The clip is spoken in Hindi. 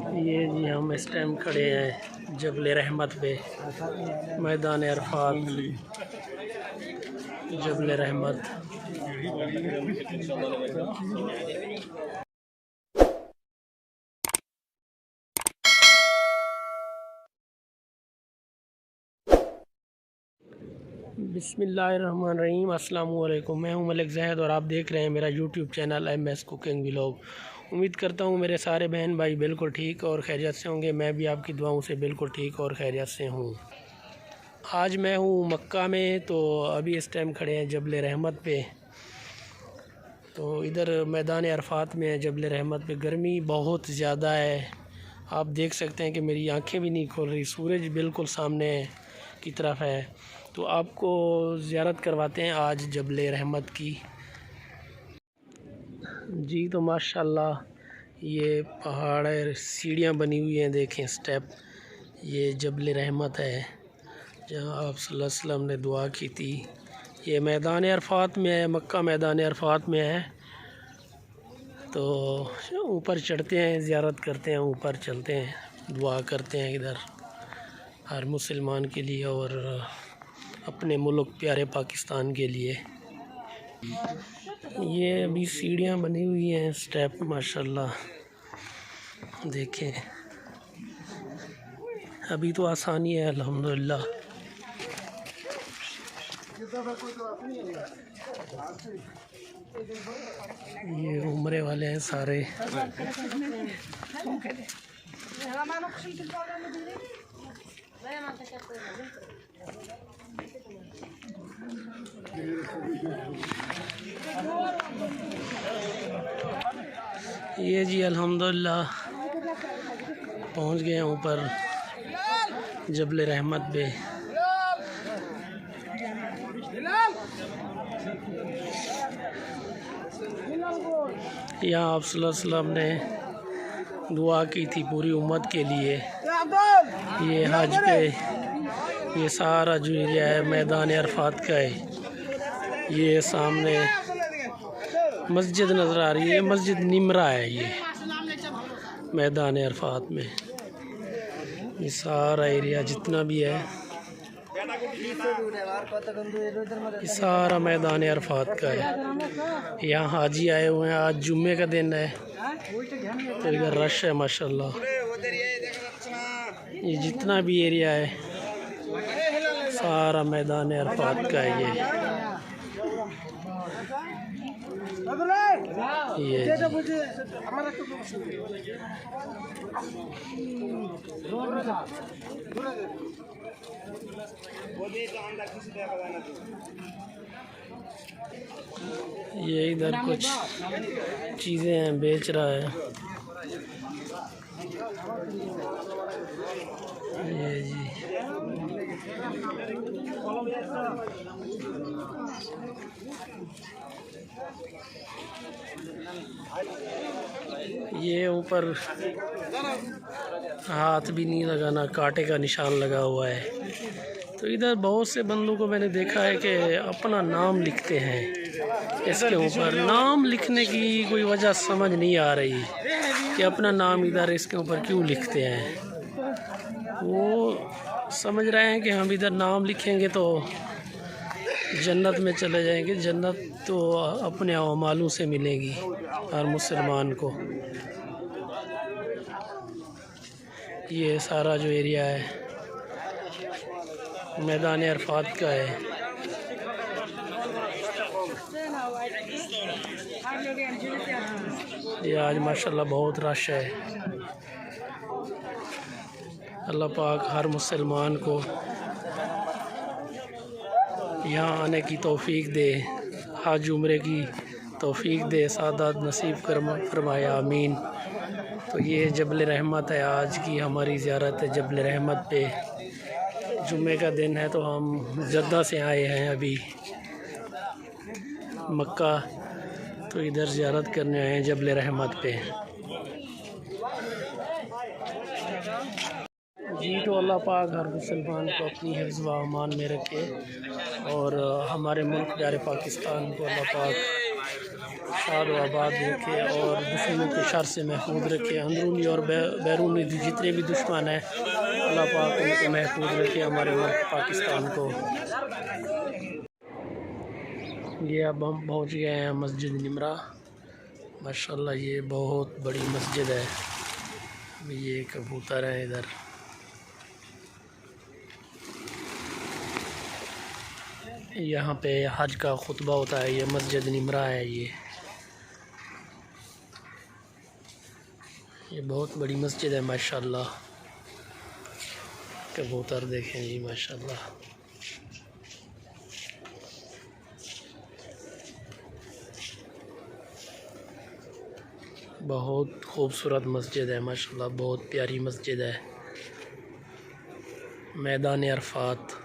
ये जी हम इस टाइम खड़े हैं जबल रहमत पे, मैदान अरफात, जबल रहमत। बिस्मिल्लाहिर्रहमानिर्रहीम। अस्सलाम वालेकुम। मैं हूं मलिक ज़ैद और आप देख रहे हैं मेरा YouTube channel MS cooking vlog. उम्मीद करता हूं मेरे सारे बहन भाई बिल्कुल ठीक और खैरियत से होंगे। मैं भी आपकी दुआओं से बिल्कुल ठीक और खैरियत से हूं। आज मैं हूं मक्का में, तो अभी इस टाइम खड़े हैं जबल रहमत पे। तो इधर मैदान अरफात में है जबल रहमत पे। गर्मी बहुत ज़्यादा है, आप देख सकते हैं कि मेरी आँखें भी नहीं खोल रही। सूरज बिल्कुल सामने की तरफ है। तो आपको ज़ियारत करवाते हैं आज जबल रहमत की। जी तो माशाल्लाह ये पहाड़ है, सीढ़ियाँ बनी हुई हैं, देखें स्टेप। ये जबल रहमत है जहाँ आप सल्लल्लाहु अलैहि वसल्लम ने दुआ की थी। ये मैदान अरफात में है, मक्का मैदान अरफात में है। तो ऊपर चढ़ते हैं, ज़ियारत करते हैं, ऊपर चलते हैं, दुआ करते हैं इधर हर मुसलमान के लिए और अपने मुल्क प्यारे पाकिस्तान के लिए। ये अभी सीढ़ियाँ बनी हुई हैं, स्टेप माशाल्लाह देखें। अभी तो आसानी है अल्हम्दुलिल्लाह। ये उम्रे वाले हैं सारे। ये जी अल्हम्दुलिल्लाह पहुंच गए हैं ऊपर जबल रहमत पे। यहाँ आप सल्लल्लाहु अलैहि वसल्लम ने दुआ की थी पूरी उम्मत के लिए। ये हज पे ये सारा जो एरिया है मैदान अरफात का है। ये सामने मस्जिद नज़र आ रही है, मस्जिद निमरा है ये मैदान अरफात में। ये सारा एरिया जितना भी है ये सारा मैदान अरफात का है। यहाँ हाजी आए हुए हैं, आज जुम्मे का दिन है तो इधर रश है माशाल्लाह। ये जितना भी एरिया है सारा मैदान अरफात का है ये ये इधर कुछ चीज़ें हैं बेच रहा है। ये जी ये ऊपर हाथ भी नहीं लगाना, कांटे का निशान लगा हुआ है। तो इधर बहुत से बंदों को मैंने देखा है कि अपना नाम लिखते हैं। इसके ऊपर नाम लिखने की कोई वजह समझ नहीं आ रही कि अपना नाम इधर इसके ऊपर क्यों लिखते हैं। वो समझ रहे हैं कि हम इधर नाम लिखेंगे तो जन्नत में चले जाएंगे। जन्नत तो अपने अमालों से मिलेगी हर मुसलमान को। ये सारा जो एरिया है मैदान अरफात का है। ये आज माशाल्लाह बहुत रश है। अल्लाह पाक हर मुसलमान को यहाँ आने की तौफीक दे, हज उम्रे की तौफीक दे, सादात नसीब फरमाए, आमीन। तो ये जबल रहमत है, आज की हमारी ज़ियारत है जबल रहमत पे। जुम्मे का दिन है तो हम जद्दा से आए हैं अभी मक्का, तो इधर ज़ियारत करने आए हैं जबल रहमत पे। जी तो अल्लाह पाक हर मुसलमान को अपनी हिफ्ज़ व अमान में रखे और हमारे मुल्क प्यारे पाकिस्तान को अल्लाह पाक शाद व आबाद रखे और दुश्मनों के शर से महफूज रखे। अंदरूनी और बैरूनी जितने भी दुश्मन हैं अल्लाह पाक उनको महफूज रखे, हमारे मुल्क पाकिस्तान को। ये अब हम पहुंच गए हैं मस्जिद निमरा। माशाल्लाह ये बहुत बड़ी मस्जिद है। ये कबूतर है इधर। यहाँ पे हज का खुतबा होता है। ये मस्जिद निमरा है। ये बहुत बड़ी मस्जिद है माशाल्लाह। कबूतर देखें जी माशाल्लाह। बहुत खूबसूरत मस्जिद है माशाल्लाह, बहुत प्यारी मस्जिद है। मैदान अरफात।